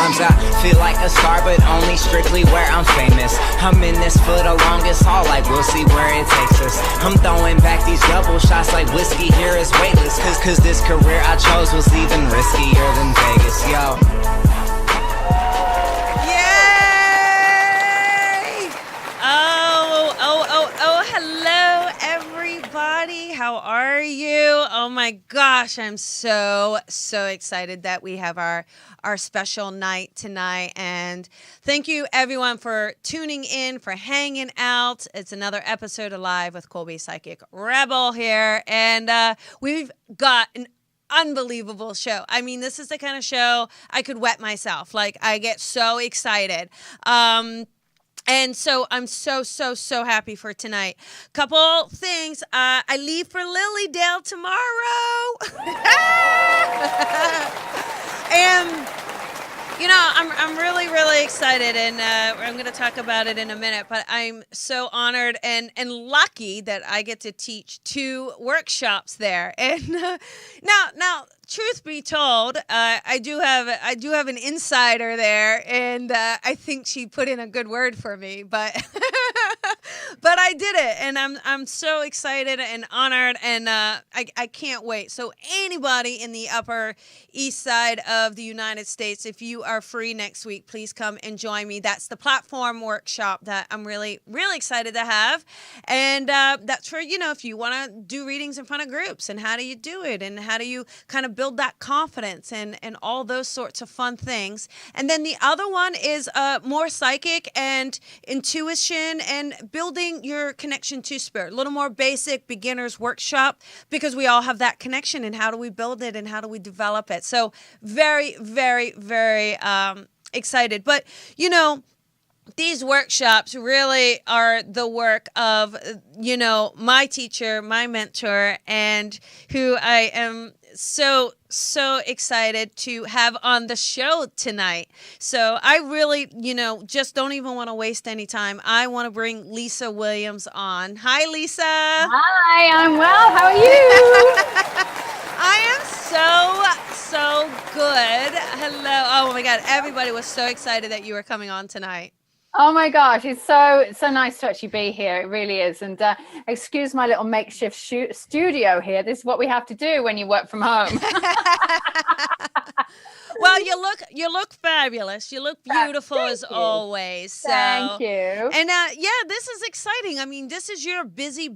Sometimes I feel like a star, but only strictly where I'm famous. I'm in this for the longest haul, like we'll see where it takes us. I'm throwing back these double shots like whiskey here is weightless. Cause this career I chose was even riskier than Vegas, yo. Yay! Oh, hello everybody. How are you? Oh my gosh, I'm so excited that we have our special night tonight. And thank you everyone for tuning in, for hanging out. It's another episode of Live with Colby Psychic Rebel here. And we've got an unbelievable show. I mean, this is the kind of show I could wet myself. Like, I get so excited. And so I'm so happy for tonight. Couple things. I leave for Lilydale tomorrow. And you know, I'm really excited, and I'm going to talk about it in a minute, but I'm so honored and lucky that I get to teach 2 workshops there. And now, truth be told, I do have an insider there, and I think she put in a good word for me, but but I did it, and I'm so excited and honored, and I can't wait. So anybody in the Upper East Side of the United States, if you are free next week, please come and join me. That's the platform workshop that I'm really excited to have, and that's for, you know, if you want to do readings in front of groups, and how do you do it, and how do you kind of build that confidence and all those sorts of fun things. And then the other one is more psychic and intuition and building your connection to spirit. A little more basic beginners workshop, because we all have that connection, and how do we build it and how do we develop it. So very excited. But you know, these workshops really are the work of, you know, my teacher, my mentor, and who I am so excited to have on the show tonight. So I really, you know, just don't even want to waste any time. I want to bring Lisa Williams on. Hi, Lisa. Hi, I'm well. How are you? I am so good. Hello. Oh my God. Everybody was so excited that you were coming on tonight. Oh my gosh, it's so nice to actually be here. It really is. And excuse my little makeshift studio here. This is what we have to do when you work from home. Well, you look fabulous. You look beautiful as always. So. Thank you. And yeah, this is exciting. I mean, this is your busy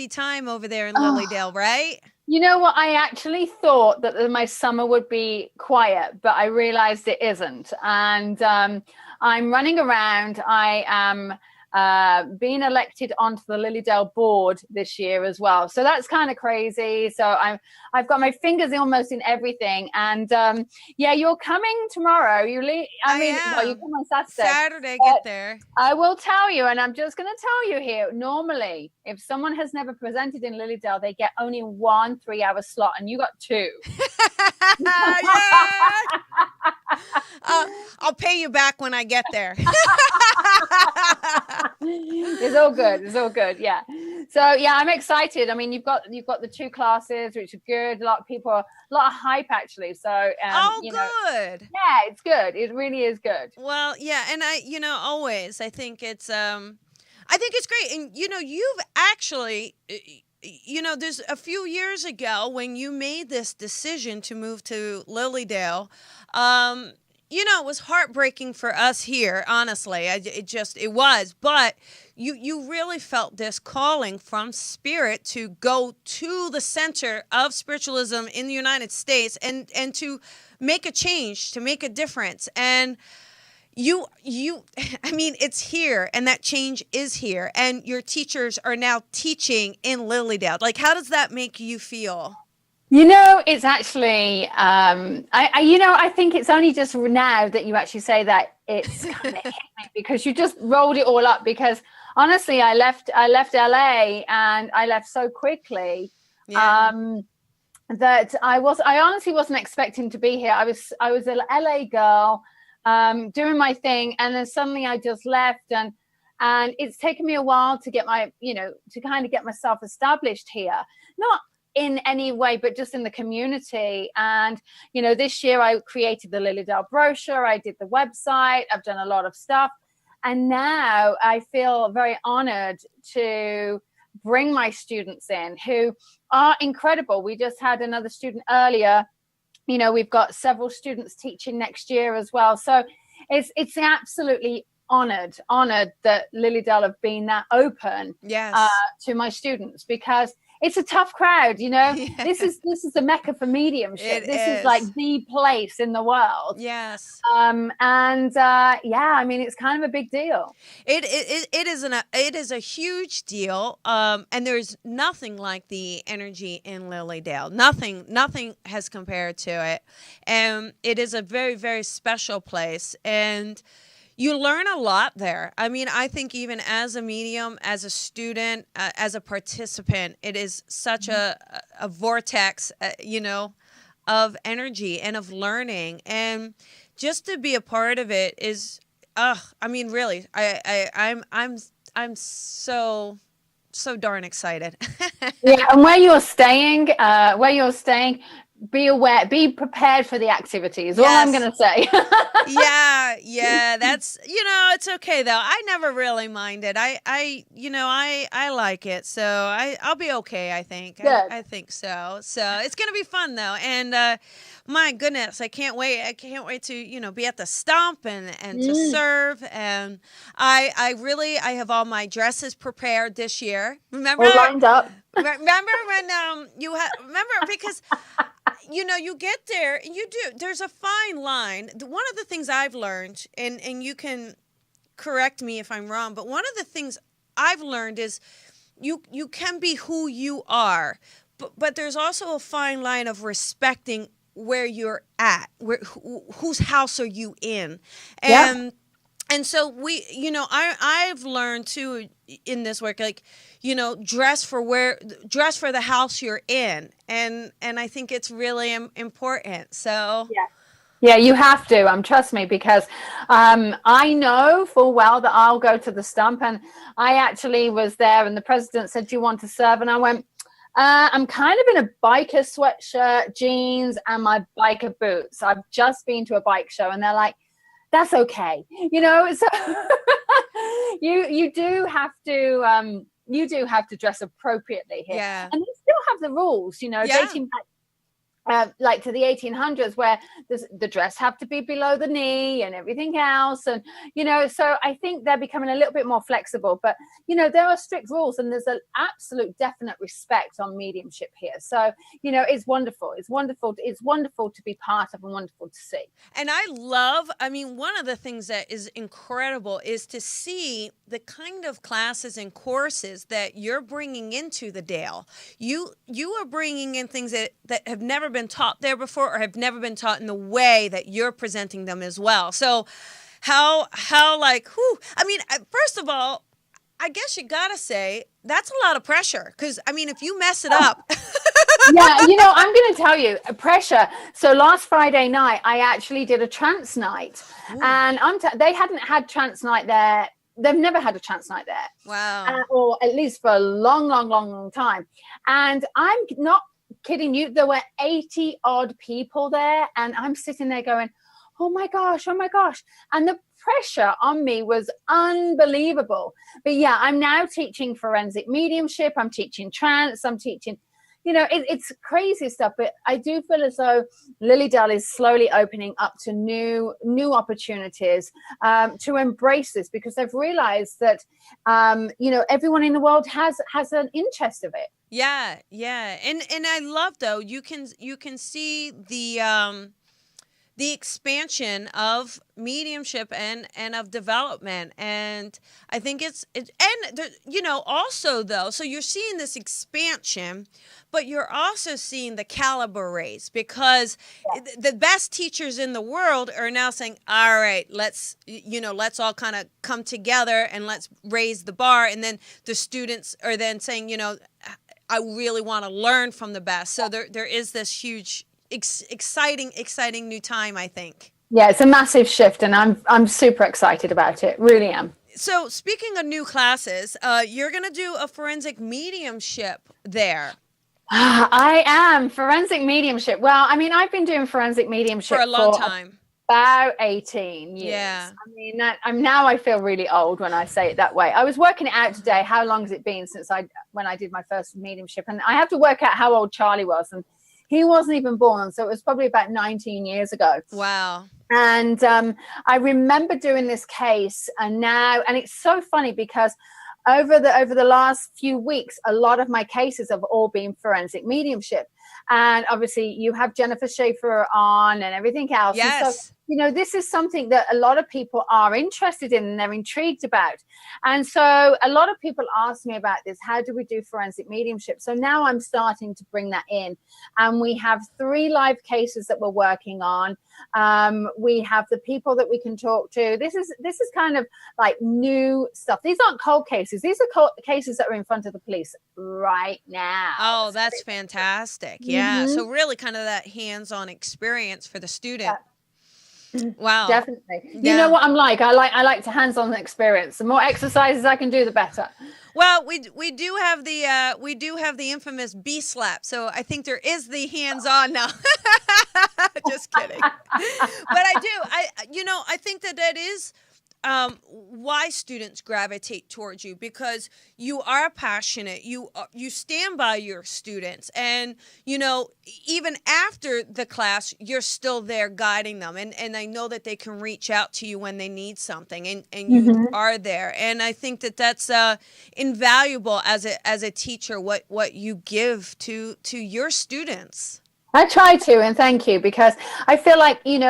time over there in Lilydale, right? You know what? I actually thought that my summer would be quiet, but I realized it isn't. And I'm running around. I am being elected onto the Lilydale board this year as well. So that's kind of crazy. So I've got my fingers almost in everything. And yeah, you're coming tomorrow. Well, you come on Saturday, get there. I will tell you, and I'm just going to tell you here, normally, if someone has never presented in Lilydale, they get only 1 3-hour slot, and you got 2. I'll pay you back when I get there. It's all good. Yeah. So yeah, I'm excited. I mean, you've got the 2 classes, which are good. A lot of hype actually. So good. Yeah, it's good. It really is good. Well, yeah, and always I think it's great. And you've actually, there's a few years ago when you made this decision to move to Lilydale, it was heartbreaking for us here, honestly. It was. But you really felt this calling from Spirit to go to the center of spiritualism in the United States and to make a change, to make a difference. And it's here, and that change is here. And your teachers are now teaching in Lilydale. Like, how does that make you feel? It's actually, I think it's only just now that you actually say that it's kind of hit me, because you just rolled it all up. Because honestly, I left LA, and I left so quickly that I honestly wasn't expecting to be here. I was an LA girl, doing my thing, and then suddenly I just left, and it's taken me a while to get to kind of get myself established here. in any way, but just in the community. And, you know, this year I created the Lily Dale brochure. I did the website. I've done a lot of stuff. And now I feel very honored to bring my students in who are incredible. We just had another student earlier. You know, we've got several students teaching next year as well. So it's absolutely honored that Lily Dale have been that open to my students, because it's a tough crowd, you know. Yeah. This is the mecca for mediumship. This is like the place in the world. Yes. I mean, it's kind of a big deal. It is a huge deal. And there's nothing like the energy in Lily Dale. Nothing has compared to it. And it is a very, very special place. And you learn a lot there. I mean, I think even as a medium, as a student, as a participant, it is such a vortex, you know, of energy and of learning. And just to be a part of it is, I mean, really, I'm so darn excited. Yeah, and where you're staying, be aware, be prepared for the activity is all I'm going to say. Yeah, that's, you know, it's okay though. I never really minded. I like it. So I'll be okay, I think. I think so. So it's going to be fun though. And my goodness, I can't wait. I can't wait to, you know, be at the stump and to serve. And I have all my dresses prepared this year. Remember? All lined up. Remember when because you know, you get there and there's a fine line. One of the things I've learned, and you can correct me if I'm wrong, but one of the things I've learned is you can be who you are, but there's also a fine line of respecting where you're at, whose house are you in. And so I've learned too in this work, like, you know, dress for the house you're in. And I think it's really important. So yeah, you have to, trust me, because I know full well that I'll go to the stump. And I actually was there and the president said, "Do you want to serve?" And I went, I'm kind of in a biker sweatshirt, jeans, and my biker boots. I've just been to a bike show. And they're like, "That's okay." You know, so you do have to dress appropriately here. Yeah. And they still have the rules, you know, dating back like to the 1800s, where the dress have to be below the knee and everything else. And, you know, so I think they're becoming a little bit more flexible, but, you know, there are strict rules and there's an absolute definite respect on mediumship here. So, you know, it's wonderful. It's wonderful to be part of and wonderful to see. And I mean, one of the things that is incredible is to see the kind of classes and courses that you're bringing into the Dale. You are bringing in things that have never been taught there before, or have never been taught in the way that you're presenting them as well. So how like, I mean, first of all, I guess you gotta say that's a lot of pressure, because I mean, if you mess it up. Yeah, you know, I'm going to tell you, pressure. So last Friday night, I actually did a trance night. Ooh. And they hadn't had trance night there. They've never had a trance night there. Wow. Or at least for a long time. And I'm not kidding you, there were 80 odd people there, and I'm sitting there going, oh my gosh, and the pressure on me was unbelievable. But yeah, I'm now teaching forensic mediumship, I'm teaching trance, I'm teaching, you know, it's crazy stuff. But I do feel as though Lily Dale is slowly opening up to new opportunities to embrace this, because they've realized that you know, everyone in the world has an interest of it. Yeah. And I love, though, you can see the expansion of mediumship and of development. And I think you know, also though, so you're seeing this expansion, but you're also seeing the caliber raise, because the best teachers in the world are now saying, all right, let's all kind of come together and let's raise the bar. And then the students are then saying, you know, I really want to learn from the best. So there is this huge, exciting new time, I think. Yeah, it's a massive shift, and I'm super excited about it. Really am. So speaking of new classes, you're going to do a forensic mediumship there. I am forensic mediumship. Well, I mean, I've been doing forensic mediumship For a long time. about 18 years. Yeah. I mean, I feel really old when I say it that way. I was working it out today. How long has it been since when I did my first mediumship? And I have to work out how old Charlie was, and he wasn't even born, so it was probably about 19 years ago. Wow. And I remember doing this case, and it's so funny because over the last few weeks, a lot of my cases have all been forensic mediumship. And obviously you have Jennifer Schaefer on and everything else. Yes. And so, this is something that a lot of people are interested in and they're intrigued about. And so a lot of people ask me about this. How do we do forensic mediumship? So now I'm starting to bring that in. And we have 3 live cases that we're working on. We have the people that we can talk to. This is kind of like new stuff. These aren't cold cases. These are cases that are in front of the police right now. Oh, that's fantastic. Yeah. So really kind of that hands-on experience for the student. Yeah. Wow. Definitely. Yeah. You know what I'm like? I like to hands-on experience. The more exercises I can do, the better. Well, we do have the infamous B slap. So I think there is the hands-on now. Just kidding. But I think that is why students gravitate towards you, because you are passionate. You stand by your students, and even after the class, you're still there guiding them, and I know that they can reach out to you when they need something, and you are there. And I think that that's invaluable as a teacher, what you give to your students. I try to, and thank you, because I feel like, in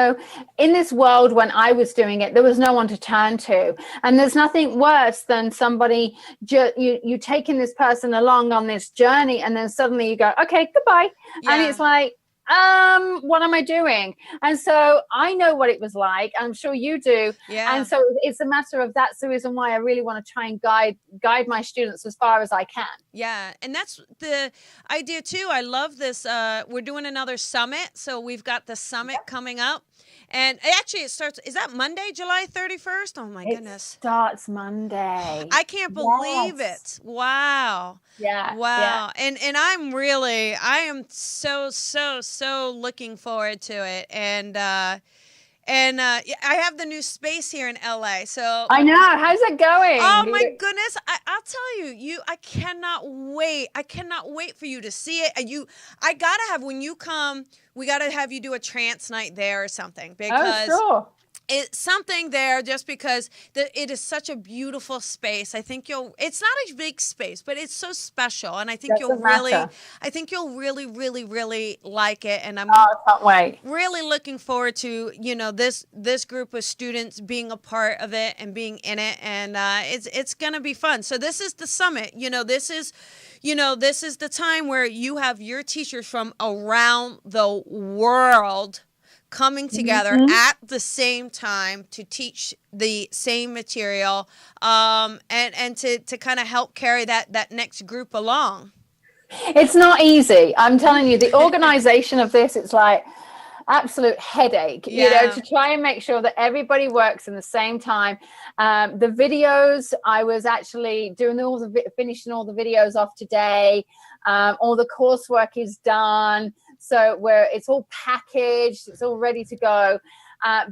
this world when I was doing it, there was no one to turn to. And there's nothing worse than somebody, you taking this person along on this journey, and then suddenly you go, okay, goodbye. Yeah. And it's like, what am I doing? And so I know what it was like. I'm sure you do. Yeah. And so it's a matter of, that's the reason why I really want to try and guide my students as far as I can. Yeah. And that's the idea too. I love this. We're doing another summit. So we've got the summit coming up. And actually it starts, is that Monday, July 31st? Oh my goodness. It starts Monday. I can't believe it. Wow. Yeah. Wow. Yeah. And I am so looking forward to it. And I have the new space here in LA. So I know. How's it going? Oh my goodness. I'll tell you, I cannot wait. I cannot wait for you to see it. I gotta have, when you come, we gotta have you do a trance night there or something, because sure. It's something there, just because it is such a beautiful space. I think it's not a big space, but it's so special. And I think you'll really, really, really like it. And I can't wait. Really looking forward to, this group of students being a part of it and being in it. And it's going to be fun. So this is the summit. This is the time where you have your teachers from around the world coming together at the same time to teach the same material, and to kind of help carry that next group along. It's not easy. I'm telling you, the organization of this, it's like absolute headache, to try and make sure that everybody works in the same time. The videos, I was actually finishing all the videos off today. All the coursework is done. So it's all packaged, it's all ready to go.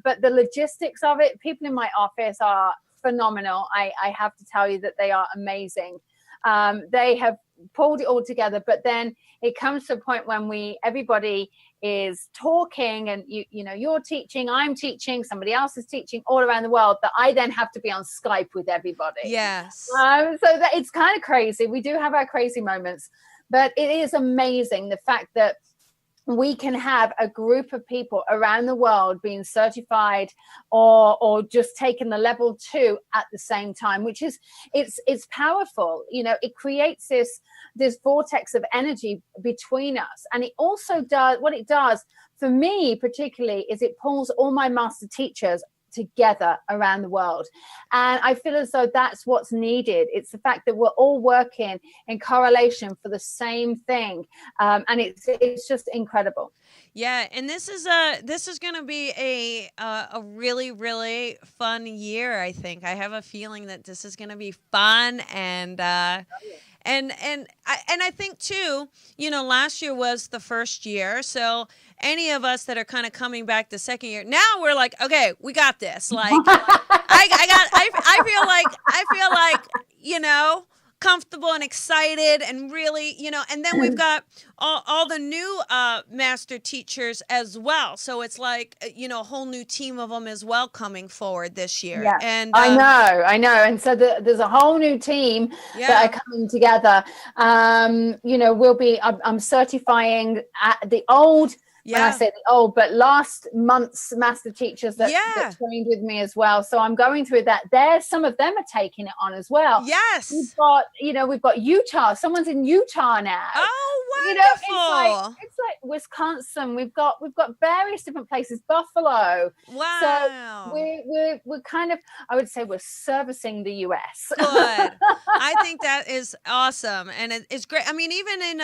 But the logistics of it, people in my office are phenomenal. I have to tell you that they are amazing. They have pulled it all together, but then it comes to a point when everybody is talking, and you're teaching, I'm teaching, somebody else is teaching all around the world, that I then have to be on Skype with everybody. Yes. So that it's kind of crazy. We do have our crazy moments, but it is amazing the fact that we can have a group of people around the world being certified or just taking the level 2 at the same time, which is it's powerful. It creates this vortex of energy between us. And it also does, what it does for me particularly, is it pulls all my master teachers together around the world. And I feel as though that's what's needed. It's the fact that we're all working in correlation for the same thing. And it's just incredible. Yeah, and this is going to be a really, really fun year, I think. I have a feeling that this is going to be fun, and And I think too, last year was the first year, so any of us that are kind of coming back the second year, now we're like, okay, we got this. Like, I feel like, comfortable and excited and really, and then we've got all the new master teachers as well. So it's like, a whole new team of them as well coming forward this year. Yeah, and I know. And so there's a whole new team that are coming together. I'm certifying the old, when I say the old, but last month's master teachers that trained with me as well. So I'm going through that. Some of them are taking it on as well. Yes. We've got Utah. Someone's in Utah now. Oh, wonderful. It's like Wisconsin. We've got various different places. Buffalo. Wow. So we're kind of, I would say, we're servicing the US. Good. I think that is awesome. And it's great. I mean, even in,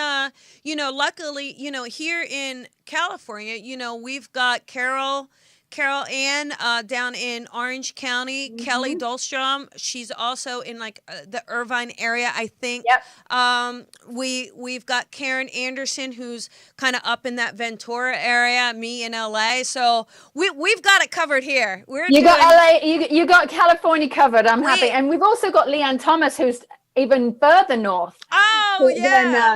luckily, here in California, we've got Carol Ann down in Orange County, Kelly Dahlstrom. She's also in the Irvine area, I think. Yep. We've got Karen Anderson, who's kind of up in that Ventura area, me in LA. So we've got it covered here. You got LA, you got California covered. I'm happy. And we've also got Leanne Thomas, who's even further north. Oh, yeah.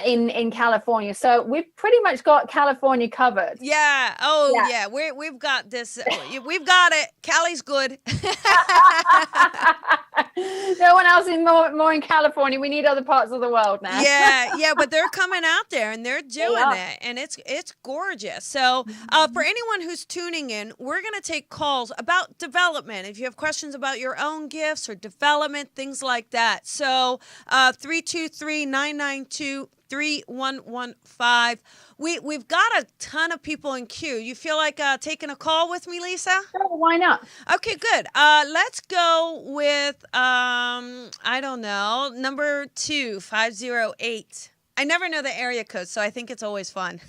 In California. So we've pretty much got California covered. Yeah. Oh, yeah. We've got this. We've got it. Cali's good. No one else in more in California. We need other parts of the world now. Yeah, but they're coming out there and they're doing it, and it's gorgeous. So for anyone who's tuning in, we're going to take calls about development. If you have questions about your own gifts or development, things like that. So 323-992-3115. We've got a ton of people in queue. You feel like taking a call with me, Lisa? Oh, why not? Okay, good. Let's go with I don't know, number 2508. I never know the area code, so I think it's always fun.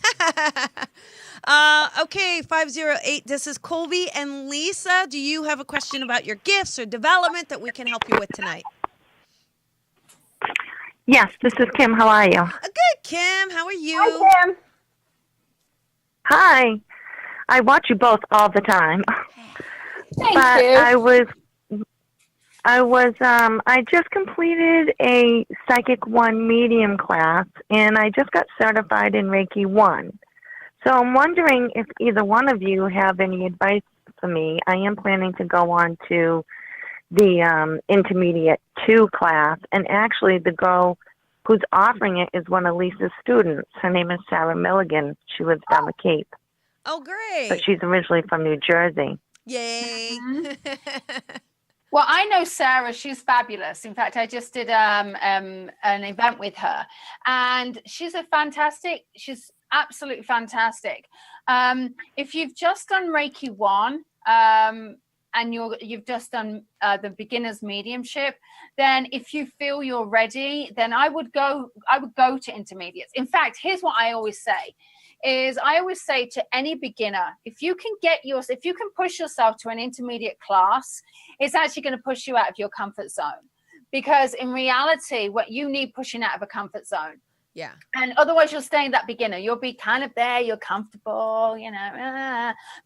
Okay, 508. This is Colby and Lisa. Do you have a question about your gifts or development that we can help you with tonight? Yes, this is Kim. How are you? Good, Kim. How are you? Hi, Kim. Hi. I watch you both all the time. Thank you. I just completed a Psychic 1 medium class, and I just got certified in Reiki 1. So I'm wondering if either one of you have any advice for me. I am planning to go on to the Intermediate 2 class, and actually the girl who's offering it is one of Lisa's students. Her name is Sarah Milligan. She lives down the Cape. Oh, great. But she's originally from New Jersey. Yay. Well, I know Sarah. She's fabulous. In fact, I just did an event with her, and she's absolutely fantastic. If you've just done Reiki 1, and you've just done the beginner's mediumship, then if you feel you're ready, then I would go to intermediates. In fact, here's what I always say. I always say to any beginner, if you can push yourself to an intermediate class, it's actually going to push you out of your comfort zone. Because in reality, what you need pushing out of a comfort zone. Yeah. And otherwise you'll stay in that beginner. You'll be kind of there, you're comfortable,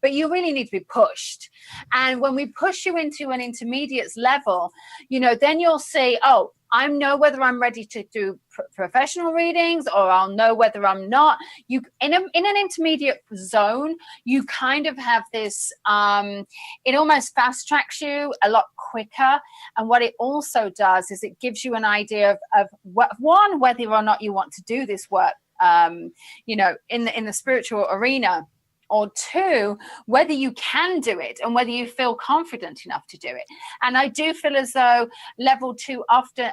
but you really need to be pushed. And when we push you into an intermediate level, then you'll say, oh, I know whether I'm ready to do professional readings, or I'll know whether I'm not. You in an intermediate zone, you kind of have this, it almost fast tracks you a lot quicker. And what it also does is it gives you an idea of whether or not you want to do this work, in the spiritual arena. Or 2, whether you can do it and whether you feel confident enough to do it. And I do feel as though level 2 often,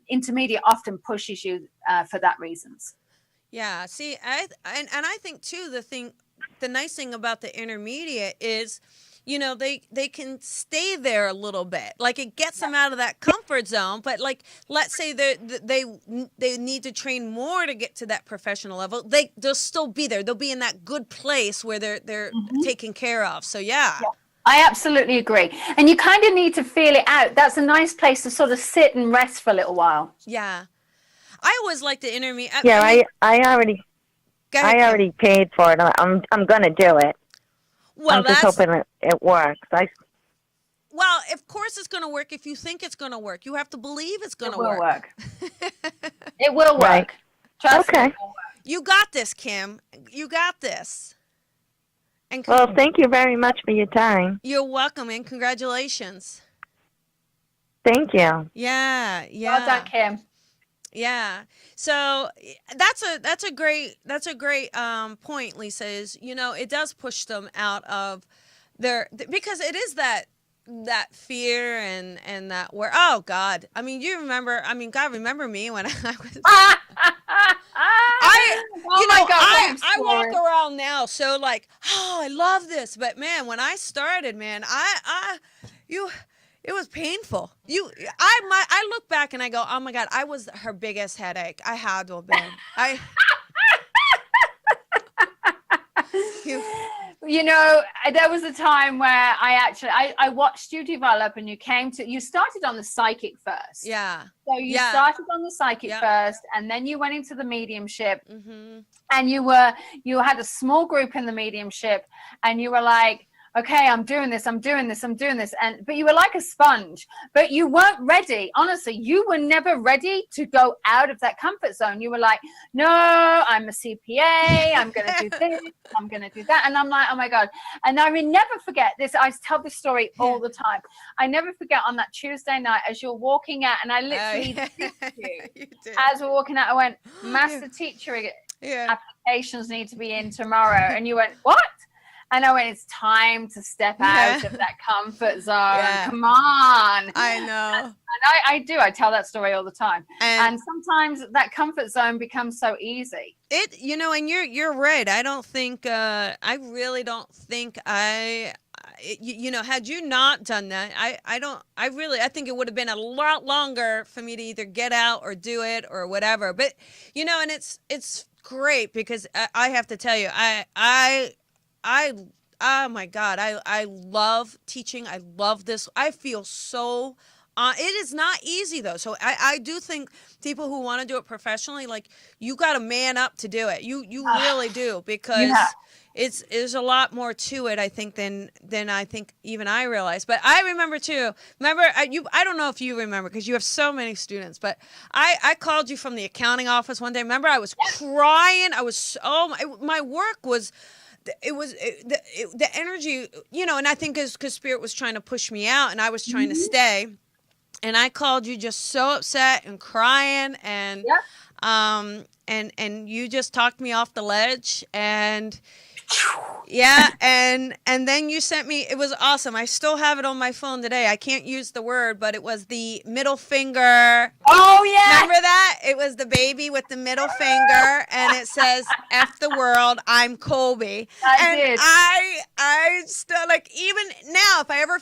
intermediate often pushes you for that reasons. Yeah. See, I think too, the nice thing about the intermediate is, they can stay there a little bit. Like, it gets them out of that comfort zone. But let's say they need to train more to get to that professional level. They'll still be there. They'll be in that good place where they're taken care of. So yeah. I absolutely agree. And you kind of need to feel it out. That's a nice place to sort of sit and rest for a little while. Yeah. I always like to interview. Yeah, I mean, I already go ahead, Kim. paid for it. I'm gonna do it. Well, I'm just hoping it works. Well, of course it's going to work if you think it's going to work. You have to believe it's going to work. It will work. Right. Trust me. Okay. You got this, Kim. You got this. And Well, thank you very much for your time. you're welcome, and congratulations. Thank you. Yeah. Well done, Kim. Yeah. So that's a great point, Lisa, is, it does push them out of because it is that fear and that where, oh God, I mean, God, remember me when I was I walk around now so like, oh, I love this, but man, when I started, man, it was painful. I look back and I go, oh my God, I was her biggest headache. I had to have been. There was a time where I watched you develop, and you started on the psychic first. Yeah. So you started on the psychic first, and then you went into the mediumship, and you had a small group in the mediumship, and you were like, okay, I'm doing this. But you were like a sponge, but you weren't ready. Honestly, you were never ready to go out of that comfort zone. You were like, no, I'm a CPA. I'm going to do this. I'm going to do that. And I'm like, oh my God. And I will never forget this. I tell this story all the time. I never forget on that Tuesday night as you're walking out, and I literally you as we're walking out, I went, Master Teacher, applications need to be in tomorrow. And you went, what? And I went, it's time to step out of that comfort zone. Yeah. Come on. I know. And I do. I tell that story all the time. And sometimes that comfort zone becomes so easy. And you're right. I don't think, I really don't think had you not done that, I think it would have been a lot longer for me to either get out or do it or whatever. But, and it's great because I have to tell you, oh my God, I love teaching. I love this. I feel so, it is not easy though. So I do think people who want to do it professionally, like, you got to man up to do it. You really do, because there's a lot more to it, I think, than I think even I realized. But I remember too. I don't know if you remember because you have so many students. But I called you from the accounting office one day. Remember, I was crying. I was my work was. The energy, and I think because Spirit was trying to push me out and I was trying to stay, and I called you just so upset and crying, and and you just talked me off the ledge, and and then you sent me, it was awesome. I still have it on my phone today. I can't use the word, but it was the middle finger. Oh yeah. Remember that? It was the baby with the middle finger, and it says, F the world, I'm Colby. I did. I still, like, even now, if I ever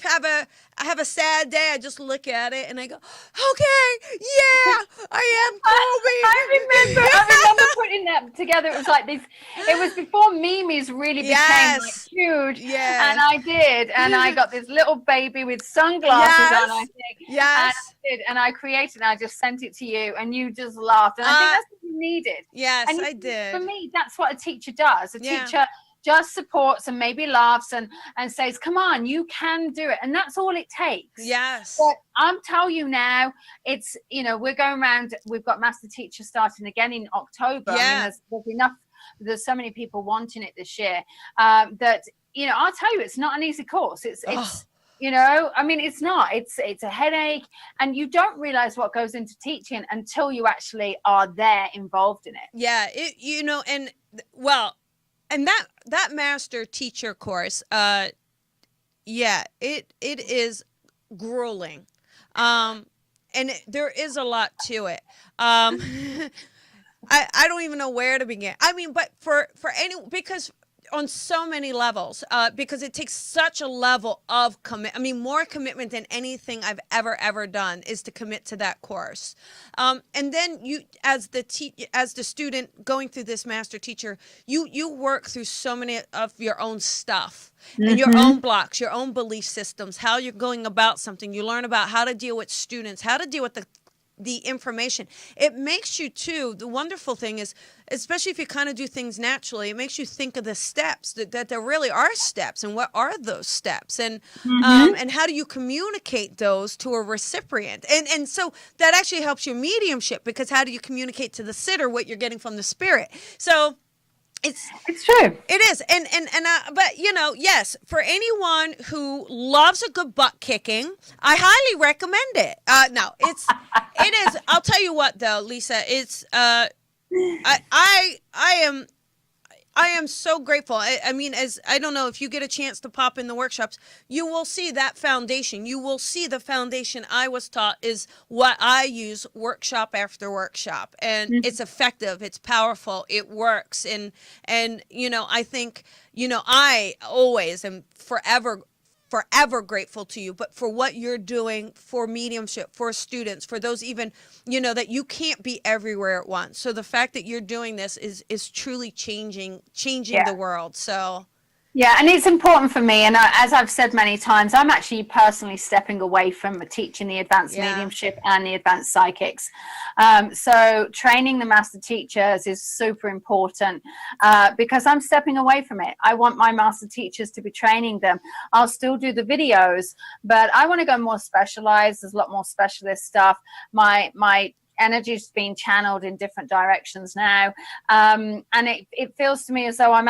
have a sad day, I just look at it and I go, okay, yeah, I am Colby. I remember putting that together. It was like this. It was before memes really became like huge. Yeah. And I did. And I got this little baby with sunglasses on, I think. Yes. And I created it, and I just sent it to you, and you just laughed. And I think that's what you needed. Yes, and I did. For me, that's what a teacher does. A teacher just supports and maybe laughs and says, come on, you can do it. And that's all it takes. Yes. But I'm telling you now, it's, we're going around, we've got Master Teacher starting again in October. Yeah. I mean, there's enough, there's so many people wanting it this year that, I'll tell you, it's not an easy course. It's I mean, it's not, it's a headache, and you don't realize what goes into teaching until you actually are there involved in it. Yeah. And that master teacher course, it is grueling. And there is a lot to it. I don't even know where to begin. I mean, but for any, because on so many levels, because it takes such a level of commit. I mean, more commitment than anything I've ever done is to commit to that course. And then you, as the student going through this master teacher, you work through so many of your own stuff and your own blocks, your own belief systems, how you're going about something. You learn about how to deal with students, how to deal with the information. It makes you too, the wonderful thing is, especially if you kind of do things naturally, it makes you think of the steps, that there really are steps, and what are those steps, and how do you communicate those to a recipient, and so that actually helps your mediumship, because how do you communicate to the sitter what you're getting from the spirit? So it's true. It is. But yes, for anyone who loves a good butt kicking, I highly recommend it. It is. I'll tell you what though, Lisa, it's, I am so grateful. I mean, as I don't know if you get a chance to pop in the workshops, you will see that foundation. You will see the foundation I was taught is what I use workshop after workshop, and it's effective. It's powerful. It works. And I think, I always am forever grateful to you, but for what you're doing for mediumship, for students, for those even, that you can't be everywhere at once. So the fact that you're doing this is truly changing the world. So. Yeah, and it's important for me, and as I've said many times, I'm actually personally stepping away from teaching the advanced mediumship and the advanced psychics. So training the master teachers is super important, because I'm stepping away from it. I want my master teachers to be training them. I'll still do the videos, but I want to go more specialized. There's a lot more specialist stuff. My energy is being channeled in different directions now, and it feels to me as though I'm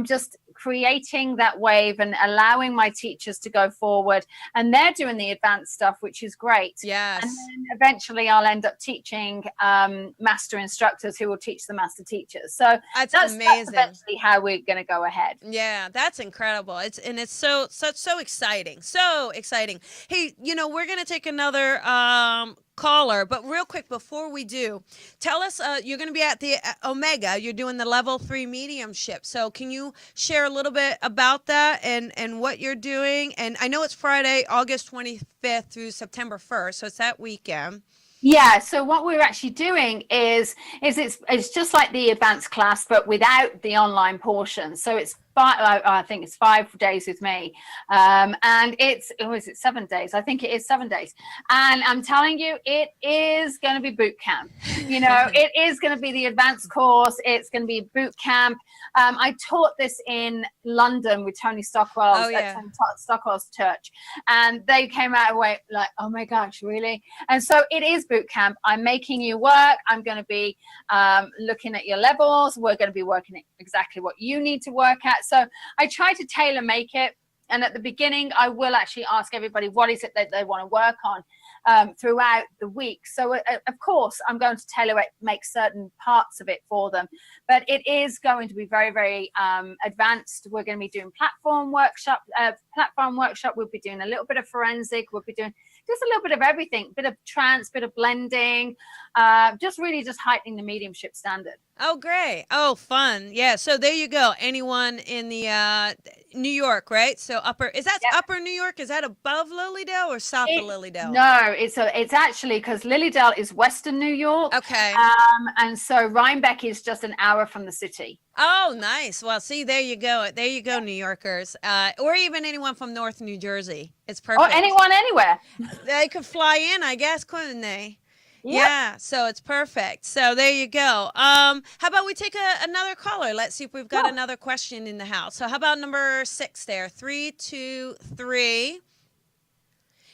just creating that wave and allowing my teachers to go forward, and they're doing the advanced stuff, which is great. Yes. And then eventually I'll end up teaching master instructors who will teach the master teachers. So that's amazing. That's eventually how we're going to go ahead. Yeah, that's incredible. It's so exciting. So exciting. Hey, we're going to take another caller, but real quick before we do, tell us, you're going to be at the Omega, you're doing the level 3 mediumship, so can you share a little bit about that and what you're doing? And I know it's Friday, August 25th through September 1st, so it's that weekend. Yeah, so what we're actually doing is it's just like the advanced class, but without the online portion. So it's I think it's 5 days with me, and is it 7 days? I think it is 7 days, and I'm telling you, it is going to be boot camp. It is going to be the advanced course. It's going to be boot camp. I taught this in London with Tony Stockwell's at Tony Stockwell's church, and they came out away like, oh my gosh, really? And so it is boot camp. I'm making you work. I'm going to be looking at your levels. We're going to be working at exactly what you need to work at. So I try to tailor make it. And at the beginning, I will actually ask everybody what is it that they want to work on throughout the week. So, of course, I'm going to tailor it, make certain parts of it for them. But it is going to be very, very advanced. We're going to be doing platform workshop. We'll be doing a little bit of forensic. We'll be doing just a little bit of everything, bit of trance, bit of blending, just heightening the mediumship standard. Oh, great. Oh, fun. Yeah. So there you go. Anyone in the New York, right? So upper New York? Is that above Lilydale or south of Lilydale? No, it's actually, because Lilydale is Western New York. Okay. And so Rhinebeck is just an hour from the city. Oh, nice. Well, see, there you go. There you go, New Yorkers. Or even anyone from North New Jersey. It's perfect. Or anyone anywhere. They could fly in, I guess, couldn't they? Yep. Yeah, so it's perfect. So there you go. How about we take another caller? Let's see if we've got another question in the house. So how about number 6 there? 323.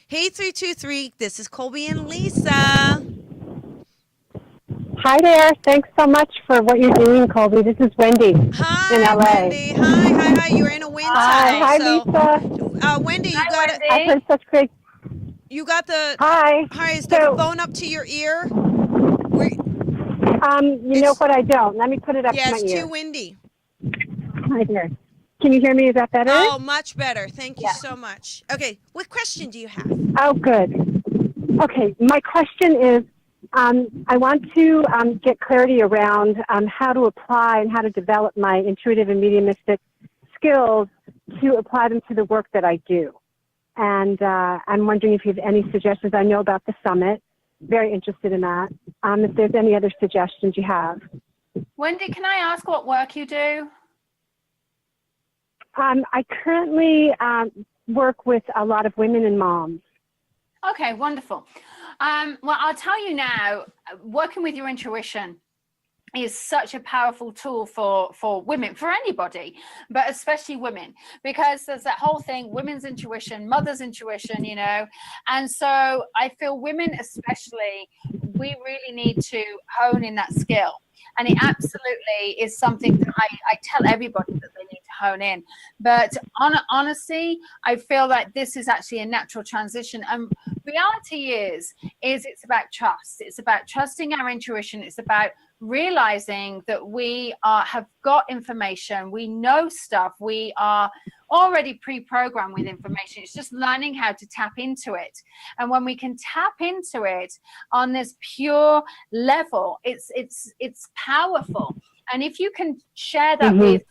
Hey, 323. This is Colby and Lisa. Hi there. Thanks so much for what you're doing, Colby. This is Wendy in LA. Wendy. Hi. You're in a wind tunnel. Hi, Lisa. Wendy, you got it. I've heard such great. You got the. Hi. Is the phone up to your ear? You know what? I don't. Let me put it up to my ear. Yeah, it's too windy. Hi there. Can you hear me? Is that better? Oh, much better. Thank you so much. Okay, what question do you have? Oh, good. Okay, my question is, I want to get clarity around how to apply and how to develop my intuitive and mediumistic skills to apply them to the work that I do. And I'm wondering if you have any suggestions. I know about the summit. Very interested in that. If there's any other suggestions you have. Wendy, can I ask what work you do? I currently work with a lot of women and moms. Okay, wonderful. Well, I'll tell you now, working with your intuition is such a powerful tool for women, for anybody, but especially women, because there's that whole thing, women's intuition, mother's intuition, you know. And so I feel women especially, we really need to hone in that skill. And it absolutely is something that I tell everybody that they need to hone in. But honestly, I feel like this is actually a natural transition. And reality is it's about trust. It's about trusting our intuition. It's about realizing that we have got information. We know stuff. We are already pre-programmed with information. It's just learning how to tap into it. And when we can tap into it on this pure level, it's powerful. And if you can share that with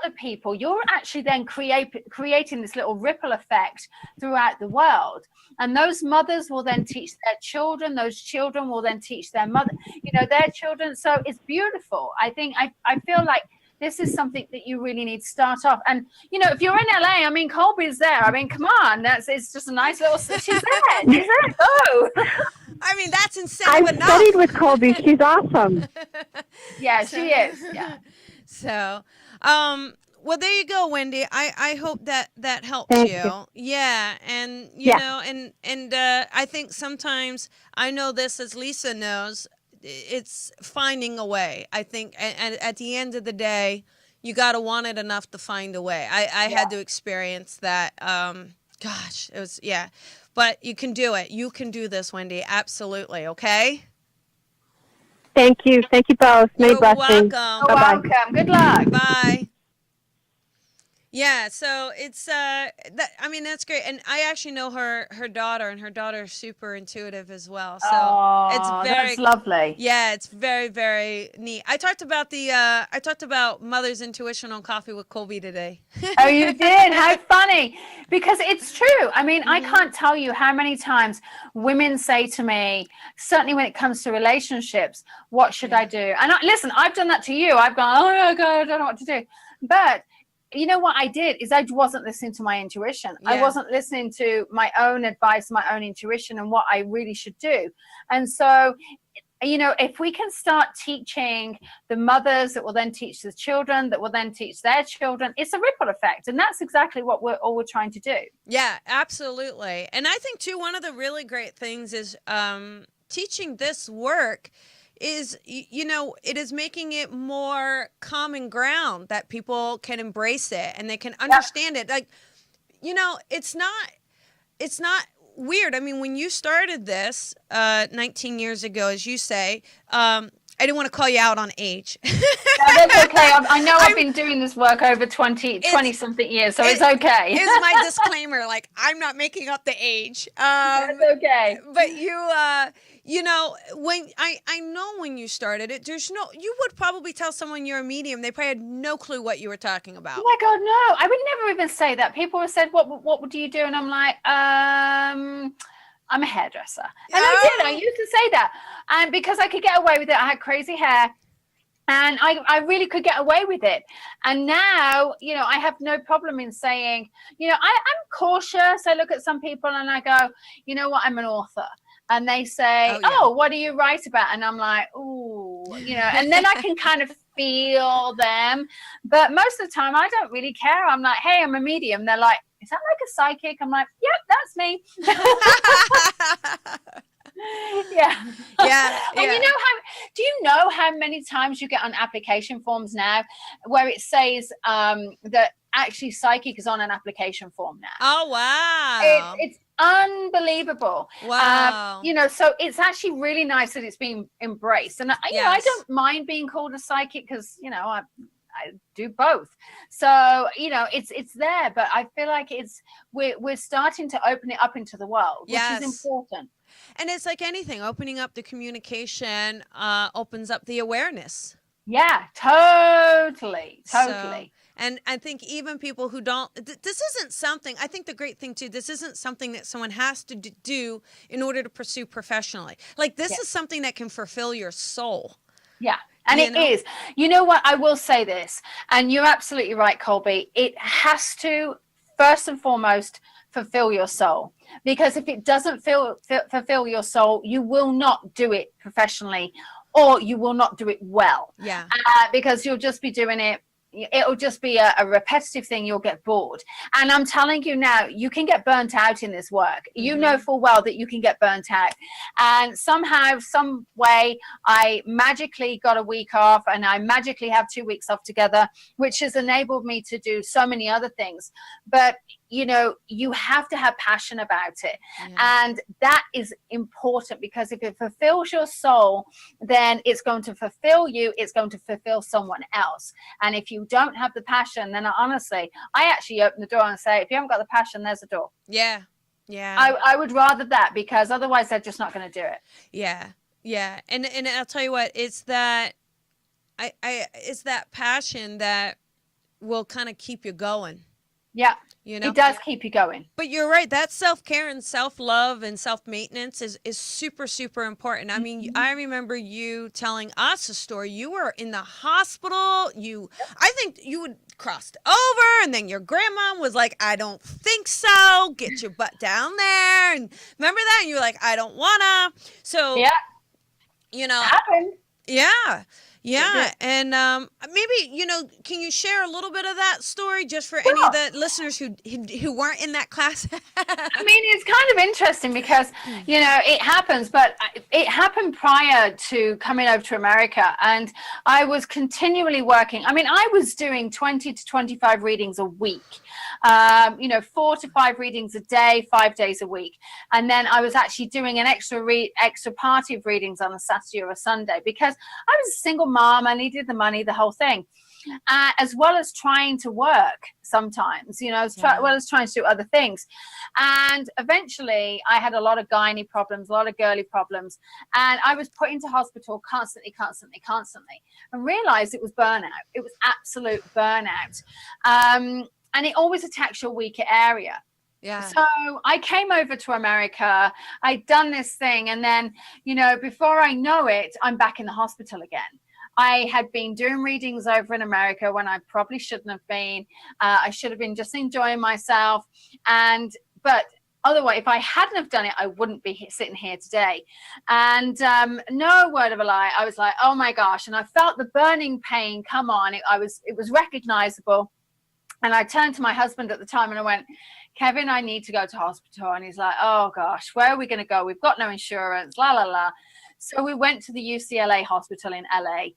other people, you're actually then creating this little ripple effect throughout the world. And those mothers will then teach their children. Those children will then teach their mother, their children. So it's beautiful. I think I feel like this is something that you really need to start off. And, if you're in LA, I mean, Colby's there. I mean, come on. It's just a nice little, she's there. She's there. Go. I mean, that's insane. I've studied with Colby. She's awesome. Yeah, she is. Yeah. So, well, there you go, Wendy. I hope that helped Thank you. you. Yeah. And, you know, and I think sometimes I know this, as Lisa knows, it's finding a way. I think, and at the end of the day, you got to want it enough to find a way. I had to experience that. Gosh, it was, but you can do it. You can do this, Wendy. Absolutely. Okay. Thank you. Thank you both. Many You're blessings. welcome. You're Bye-bye. welcome. Good luck. Bye. Yeah, so it's that's great, and I actually know her daughter, and her daughter is super intuitive as well. So it's very that's lovely. Yeah, it's very, very neat. I talked about mother's intuition on Coffee with Colby today. Oh, you did? How funny. Because it's true. I mean, I can't tell you how many times women say to me, certainly when it comes to relationships, what should I do? And listen, I've done that to you. I've gone, oh my God, I don't know what to do. But you know what I did is I wasn't listening to my intuition. I wasn't listening to my own advice, my own intuition, and what I really should do. And so, if we can start teaching the mothers that will then teach the children, that will then teach their children, it's a ripple effect. And that's exactly what we're trying to do. Yeah, absolutely. And I think too, one of the really great things is teaching this work is, it is making it more common ground that people can embrace it and they can understand it. Like, it's not weird. I mean, when you started this 19 years ago, as you say, I didn't want to call you out on age. No, that's okay. I know I've been doing this work over 20 something years, so it's okay. Here's my disclaimer. Like, I'm not making up the age. That's okay. But when I know when you started it, you would probably tell someone you're a medium. They probably had no clue what you were talking about. Oh my God, no. I would never even say that. People have said, what do you do? And I'm like, I'm a hairdresser. And I used to say that. And because I could get away with it, I had crazy hair. And I really could get away with it. And now, I have no problem in saying, I'm cautious. I look at some people and I go, you know what, I'm an author. And they say, what do you write about? And I'm like, ooh, and then I can kind of feel them. But most of the time, I don't really care. I'm like, hey, I'm a medium. They're like, is that like a psychic? I'm like, yep, that's me. Yeah. And do you know how many times you get on application forms now where it says that actually psychic is on an application form now? Oh, wow. It's unbelievable. Wow. So it's actually really nice that it's being embraced. And I don't mind being called a psychic because, I do both. So, it's there, but I feel like we're starting to open it up into the world, which is important. And it's like anything, opening up the communication opens up the awareness. Yeah, totally. So, and I think even people who don't, this isn't something, I think the great thing too, this isn't something that someone has to do in order to pursue professionally. Like this is something that can fulfill your soul. Yeah. And it is. You know what? I will say this, and you're absolutely right, Colby. It has to, first and foremost, fulfill your soul. Because if it doesn't fulfill your soul, you will not do it professionally, or you will not do it well. Yeah. Because you'll just be doing it. It'll just be a repetitive thing. You'll get bored. And I'm telling you now, you can get burnt out in this work. You know full well that you can get burnt out. And somehow, some way, I magically got a week off, and I magically have 2 weeks off together, which has enabled me to do so many other things. But you know, you have to have passion about it. And that is important, because if it fulfills your soul, then it's going to fulfill you. It's going to fulfill someone else. And if you don't have the passion, then honestly, I actually open the door and say, if you haven't got the passion, there's a door. Yeah. Yeah. I would rather that, because otherwise they're just not going to do it. Yeah. Yeah. And I'll tell you what, it's that it's that passion that will kind of keep you going. Yeah. You know, it does keep you going. But you're right. That self-care and self-love and self-maintenance is super, super important. I mean, I remember you telling us a story. You were in the hospital. I think you would crossed over, and then your grandma was like, I don't think so. Get your butt down there. And remember that? And you were like, I don't wanna. So, you know, happened. Yeah. Yeah. And maybe, you know, can you share a little bit of that story just for any of the listeners who weren't in that class? I mean, it's kind of interesting because, you know, it happens, but it happened prior to coming over to America. And I was continually working. I mean, I was doing 20 to 25 readings a week, you know, 4 to 5 readings a day, 5 days a week. And then I was actually doing an extra party of readings on a Saturday or a Sunday, because I was a single mom. I needed the money, the whole thing, as well as trying to work sometimes, you know, as well as trying to do other things. And eventually I had a lot of gynae problems, a lot of girly problems, and I was put into hospital constantly, and realized it was burnout. It was absolute burnout. And it always attacks your weaker area. Yeah. So I came over to America. I'd done this thing, and then, you know, before I know it, I'm back in the hospital again. I had been doing readings over in America when I probably shouldn't have been. I should have been just enjoying myself. But otherwise, if I hadn't have done it, I wouldn't be sitting here today. And no word of a lie, I was like, oh my gosh. And I felt the burning pain come on. It was recognizable. And I turned to my husband at the time and I went, Kevin, I need to go to hospital. And he's like, oh gosh, where are we going to go? We've got no insurance, la, la, la. So we went to the UCLA hospital in LA,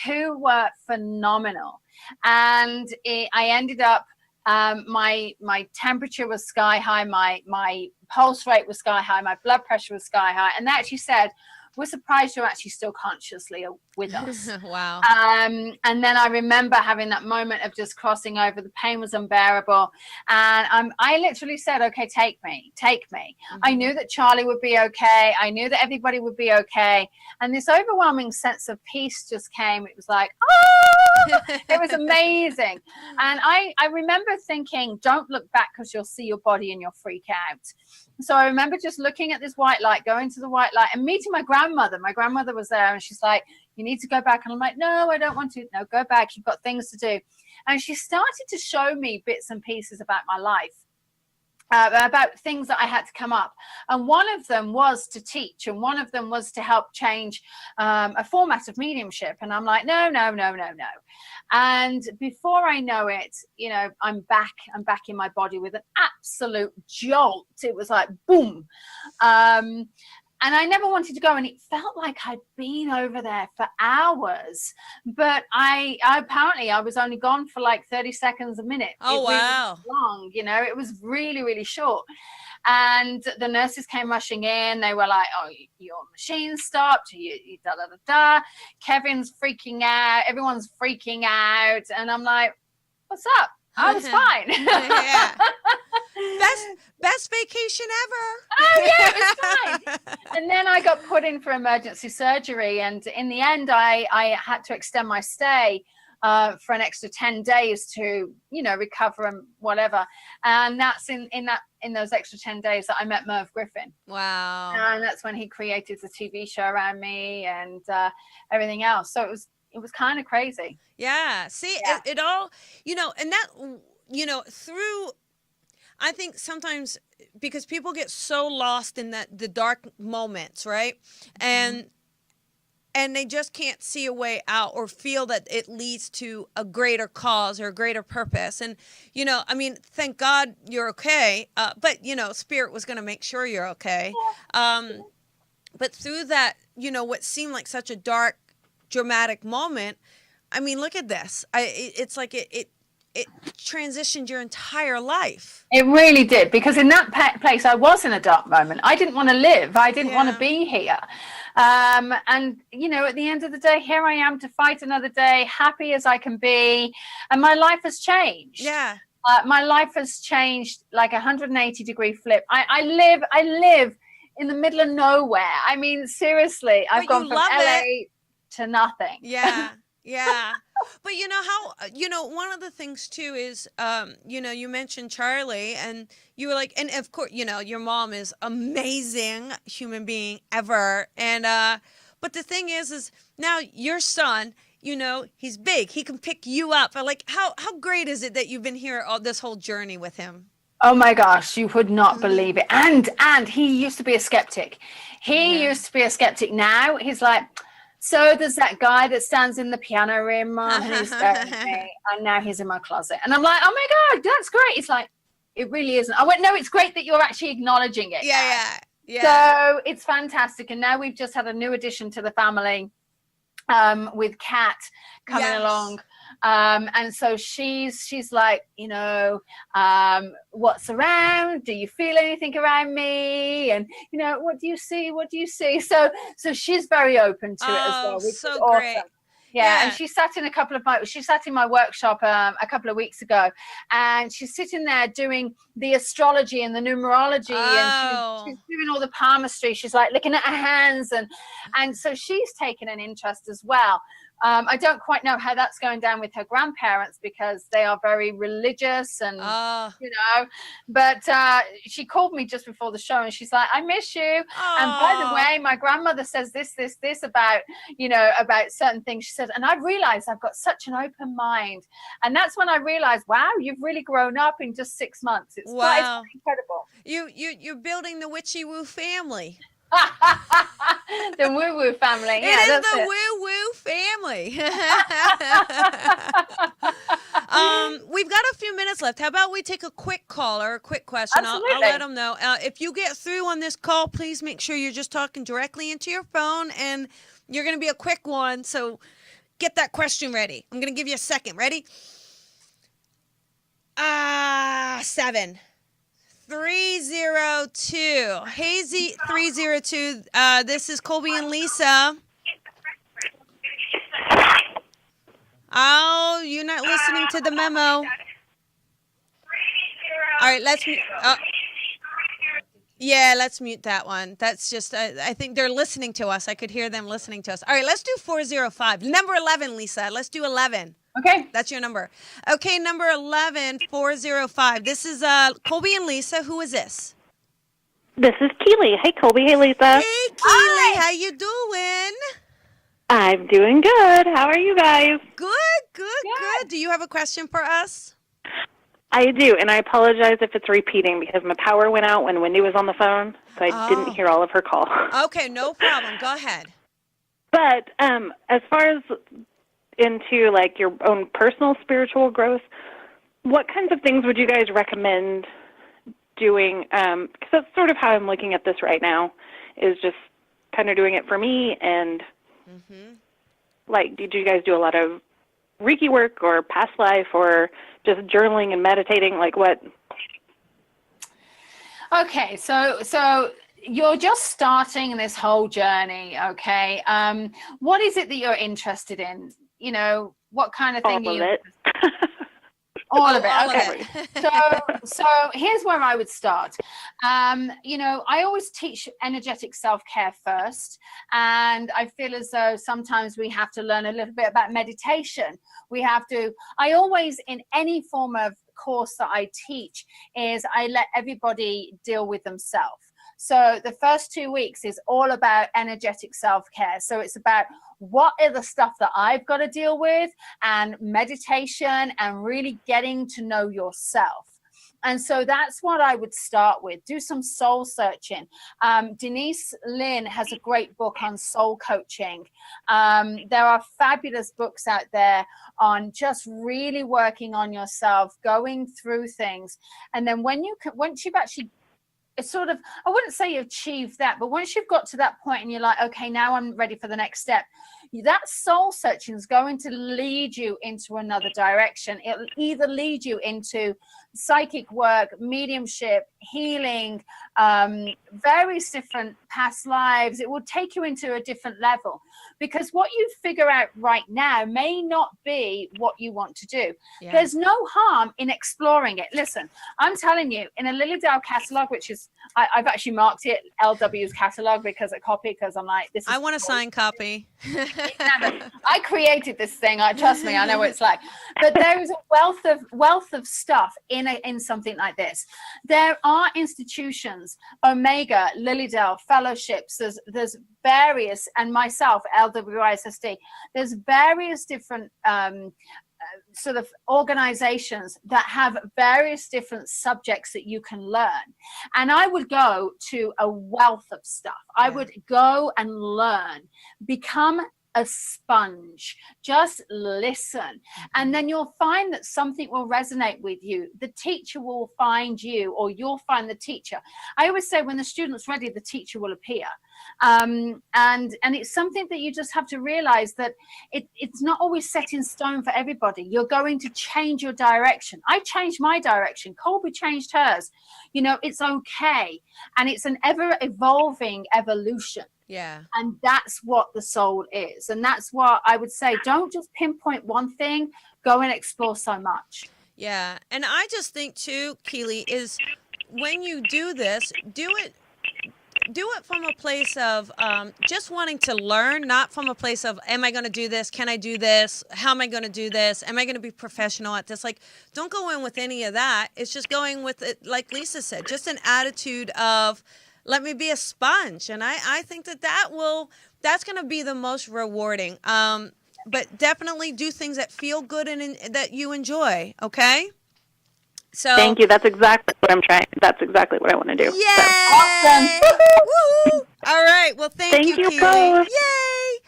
who were phenomenal. And I ended up, my temperature was sky high. My pulse rate was sky high. My blood pressure was sky high. And they actually said, we're surprised you're actually still consciously with us. Wow. And then I remember having that moment of just crossing over. The pain was unbearable. And I literally said, okay, take me. Mm-hmm. I knew that Charlie would be okay. I knew that everybody would be okay. And this overwhelming sense of peace just came. It was like, oh, it was amazing. And I remember thinking, don't look back because you'll see your body and you'll freak out. So I remember just looking at this white light, going to the white light and meeting my grandmother. My grandmother was there and she's like, you need to go back. And I'm like, no, I don't want to. No, go back. You've got things to do. And she started to show me bits and pieces about my life. About things that I had to come up. And one of them was to teach, and one of them was to help change a format of mediumship. And I'm like, no. And before I know it, you know, I'm back in my body with an absolute jolt. It was like, boom. And I never wanted to go, and it felt like I'd been over there for hours. But I apparently I was only gone for like 30 seconds a minute. Oh, wow. Long, you know, it was really, really short. And the nurses came rushing in. They were like, oh, your machine stopped. You da, da, da, da. Kevin's freaking out. Everyone's freaking out. And I'm like, what's up? I was fine. Yeah. Best vacation ever. Oh yeah, it was fine. And then I got put in for emergency surgery, and in the end, I had to extend my stay for an extra 10 days to, recover and whatever. And that's in those extra 10 days that I met Merv Griffin. Wow. And that's when he created the TV show around me and everything else. So it was kind of crazy. Yeah. See, Yeah. It all, and that, through, I think sometimes because people get so lost in the dark moments, right? And they just can't see a way out or feel that it leads to a greater cause or a greater purpose. And, thank God you're okay. But, Spirit was going to make sure you're okay. But through that, what seemed like such a dark, dramatic moment, look at this. It's like it transitioned your entire life. It really did, because in that place I was in a dark moment. I didn't want to live. I didn't want to be here. And at the end of the day, here I am to fight another day, happy as I can be, and my life has changed. Yeah. My life has changed like 180-degree flip. I live in the middle of nowhere. Seriously, I've gone from LA to nothing. Yeah. Yeah. But one of the things too is, you mentioned Charlie, and you were like, and of course, your mom is amazing human being ever. And, but the thing is now your son, he's big, he can pick you up. Like, how great is it that you've been here all this whole journey with him? Oh my gosh, you would not believe it. And he used to be a skeptic. Now he's like, so there's that guy that stands in the piano room, Mom, and he's staring at me, and now he's in my closet. And I'm like, oh my God, that's great. It's like, it really isn't. I went, no, it's great that you're actually acknowledging it. Yeah. So it's fantastic. And now we've just had a new addition to the family with Kat coming along. And so she's like, what's around? Do you feel anything around me? And what do you see? So she's very open to it as well, which is awesome. Great. Yeah, and she sat in my workshop a couple of weeks ago, and she's sitting there doing the astrology and the numerology, and she's doing all the palmistry. She's like looking at her hands, and so she's taken an interest as well. I don't quite know how that's going down with her grandparents, because they are very religious and, but she called me just before the show, and she's like, I miss you. And by the way, my grandmother says this about, about certain things. She said, and I realized I've got such an open mind. And that's when I realized, wow, you've really grown up in just 6 months. It's quite incredible. You're building the Witchy Woo family. The woo-woo family. It is the woo-woo family. We've got a few minutes left. How about we take a quick call or a quick question? I'll let them know. If you get through on this call, please make sure you're just talking directly into your phone, and you're going to be a quick one. So get that question ready. I'm going to give you a second. Ready? 7 302. Hazy 302. This is Colby and Lisa. Oh, you're not listening to the memo. All right, let's mute. Let's mute that one. That's just, I think they're listening to us. I could hear them listening to us. All right, let's do 405. Number 11, Lisa. Let's do 11. Okay. That's your number. Okay, number 11, 405. This is Colby and Lisa. Who is this? This is Keely. Hey, Colby. Hey, Lisa. Hey, Keely. How you doing? I'm doing good. How are you guys? Good. Do you have a question for us? I do, and I apologize if it's repeating because my power went out when Wendy was on the phone, so I didn't hear all of her call. Okay, no problem. Go ahead. But as far as into like your own personal spiritual growth, what kinds of things would you guys recommend doing? Because that's sort of how I'm looking at this right now, is just kind of doing it for me. And like, did you guys do a lot of Reiki work or past life or just journaling and meditating? Like what? Okay, so you're just starting this whole journey, okay? What is it that you're interested in? You know, what kind of thing All are you? of it. All of it. All of Okay. So here's where I would start. I always teach energetic self-care first. And I feel as though sometimes we have to learn a little bit about meditation. I always, in any form of course that I teach, is I let everybody deal with themselves. So the first 2 weeks is all about energetic self-care. So it's about what are the stuff that I've got to deal with, and meditation, and really getting to know yourself. And so that's what I would start with. Do some soul searching. Denise Lynn has a great book on soul coaching. There are fabulous books out there on just really working on yourself, going through things. And then once you've actually, it's sort of, I wouldn't say you achieved that, but once you've got to that point and you're like, okay, now I'm ready for the next step, that soul searching is going to lead you into another direction. It'll either lead you into psychic work, mediumship, healing, various different past lives. It will take you into a different level, because what you figure out right now may not be what you want to do. Yeah. There's no harm in exploring it. Listen, I'm telling you, in a Lily Dale catalog, which is, I've actually marked it LW's catalog because I'm like, this is, I want a signed copy. I created this thing. Trust me, I know what it's like. But there is a wealth of stuff in something like this. There are institutions, Omega, Lilydale, fellowships. There's various, and myself, LWISSD. There's various different sort of organizations that have various different subjects that you can learn. And I would go to a wealth of stuff. I would go and learn, become a sponge, just listen, and then you'll find that something will resonate with you. The teacher will find you, or you'll find the teacher. I always say, when the student's ready, the teacher will appear. And it's something that you just have to realize that it's not always set in stone for everybody. You're going to change your direction. I changed my direction. Colby changed hers. It's okay. And it's an ever evolving evolution. Yeah. And that's what the soul is. And that's what I would say. Don't just pinpoint one thing. Go and explore so much. Yeah. And I just think too, Keely, is when you do this, do it from a place of just wanting to learn, not from a place of, am I going to do this? Can I do this? How am I going to do this? Am I going to be professional at this? Like, don't go in with any of that. It's just going with it, like Lisa said, just an attitude of, let me be a sponge. And I think that's going to be the most rewarding. But definitely do things that feel good and that you enjoy. Okay. So thank you. That's exactly what I'm trying. That's exactly what I want to do. Yay! So. Awesome. Woo-hoo! All right. Well, thank you, Keely. both. Yay!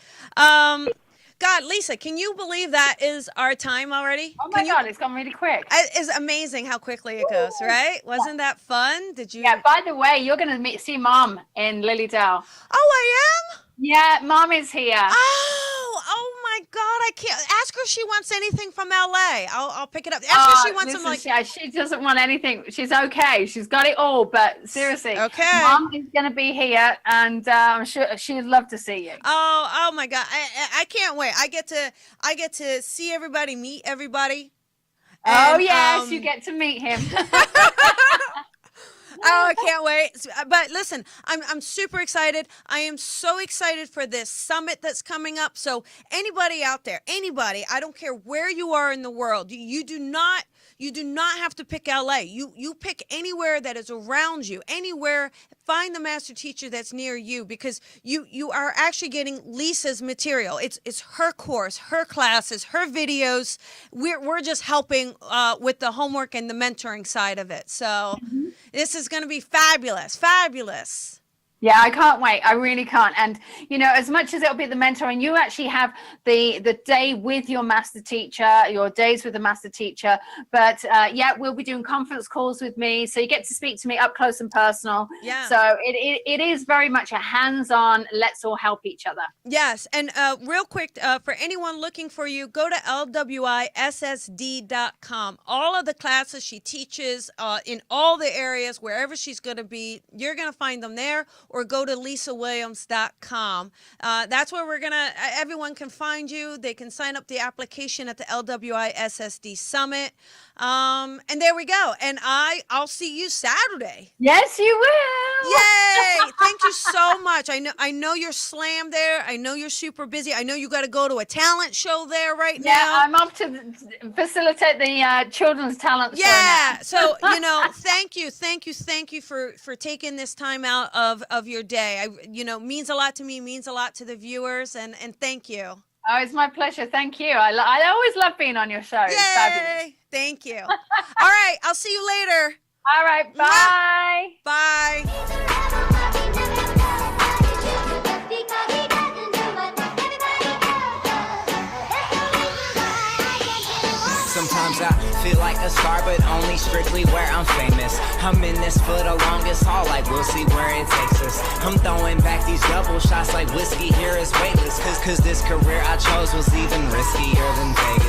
God, Lisa, can you believe that is our time already? Oh my God, it's gone really quick. It's amazing how quickly it goes, right? Wasn't that fun? Did you? Yeah, by the way, you're going to see Mom in Lilydale. Oh, I am? Yeah, Mom is here. Oh my God, I can't. Ask her if she wants anything from LA. I'll pick it up. Ask her if she wants some, like. She doesn't want anything. She's okay. She's got it all, but seriously. Okay. Mom is going to be here, and I'm sure she would love to see you. Oh my God. I can't wait. I get to see everybody, meet everybody. And, yes, you get to meet him. Oh, I can't wait. But listen, I'm super excited. I am so excited for this summit that's coming up. So anybody out there, I don't care where you are in the world, you do not have to pick LA. You pick anywhere that is around you, anywhere. Find the master teacher that's near you, because you are actually getting Lisa's material. It's her course, her classes, her videos. We're just helping with the homework and the mentoring side of it. So this is going to be fabulous. Yeah, I can't wait. I really can't. And, as much as it'll be the mentoring, you actually have the day with your master teacher, your days with the master teacher. But, we'll be doing conference calls with me. So you get to speak to me up close and personal. Yeah. So it is very much a hands-on, let's all help each other. Yes. And real quick, for anyone looking for you, go to lwissd.com. All of the classes she teaches in all the areas, wherever she's going to be, you're going to find them there. or go to lisawilliams.com. That's where everyone can find you. They can sign up the application at the LWISSD Summit. And there we go. And I'll see you Saturday. Yes, you will. Yay! Thank you so much. I know you're slammed there. I know you're super busy. I know you got to go to a talent show there right now. Yeah, I'm off to facilitate the children's talent show. Yeah. So, thank you for taking this time out of your day. Means a lot to me, means a lot to the viewers, and thank you. Oh, it's my pleasure. Thank you. I always love being on your show. Yay! It's fabulous. Thank you. All right. I'll see you later. All right. Bye. Bye. Sometimes I feel like a star, but only strictly where I'm famous. I'm in this for the longest haul, like we'll see where it takes us. I'm throwing back these double shots like whiskey here is weightless. Cause this career I chose was even riskier than Vegas.